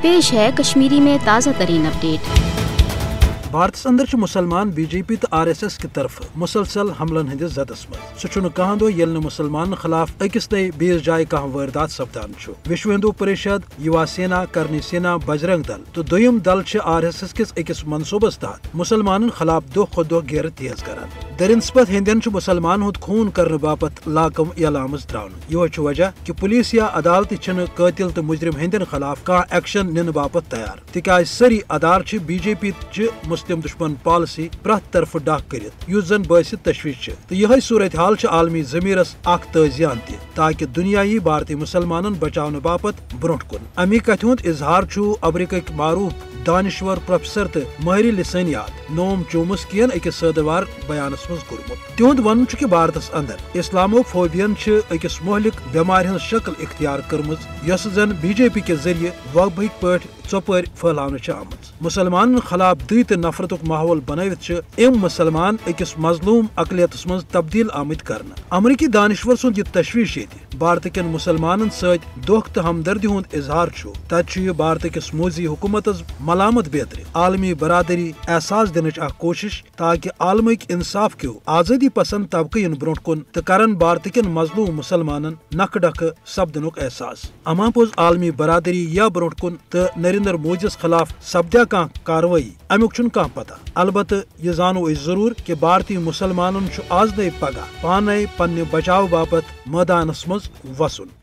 پیش ہے کشمیری میں تازہ ترین اپڈیٹ۔ بھارتس اندر مسلمان بی جے پی تو RSS کی طرف مسلسل حملن ہندس زدس مز سہ کہاں دہ یل مسلمان خلاف اکس نئی بیس جائے کھانا واردات سپدان وشو ہندو پریشد، یوا سینا، کرنی سینا، بجرنگ دل تو دویم دل RSS کس اکس منصوبس تحت مسلمان خلاف دہ کھت دہ گیر تیز کران۔ درنسپت ہندین مسلمان ہند خون کرنے باپت لاکم یلامز تراؤن۔ یہ وجہ کہ پولیس یا عدالت قاتل تو مجرم ہندین خلاف کھانا ایکشن نن باپت تیار، تکیاز سری ادار بی جے پی مسلم دشمن پالسی پرت طرف ڈاک کرت یس زن باعث تشویش تو یہ صورتحال عالمی ضمیرس اخ تازیان تاکہ دنیائی بھارتی مسلمان بچاؤ باپت برونٹ کن۔ امی کتھ ہند اظہار امریکہ معروف دانشور پروفیسر تو ماہر لسانیات نوم چومسکین اکس سدوار بیانس مز کورمت۔ تہد ون کہ بھارتس اندر اسلامو فوبین اکس مہلک بیمار ہن شکل اختیار کرمز یس زن بی جے پی کے ذریعہ وبہک پہ ژوپر پھیلاؤ آمت۔ مسلمان خلاف دت نفرت ماحول بنوت ام مسلمان اکس مظلوم اقلیتس مز تبدیل آمت کرنا۔ امریکی دانشور سند یہ تشویش یہ بھارت کن مسلمان ست دکھ تو ہمدردی ہند اظہار تت یہ بھارت کس موزی حکومت ملامت بیتر عالمی برادری احساس دنچ اخ کوشش تاکہ عالمک انصاف کیو آزادی پسند طبقہ ان برونٹ کن تو کرن بھارت کن مظلوم مسلمان نک ڈک سپدنک احساس۔ اما پوز عالمی برادری یا برونٹ کن تو نریندر مودیس خلاف سپدیا کان کاروٲیی امیک چھن کان پتہ، البتہ یہ زانو اس ضرور کہ بھارتی مسلمان آز نئی پگہ پانے پنہ بچاؤ باپت میدانس مز وسن۔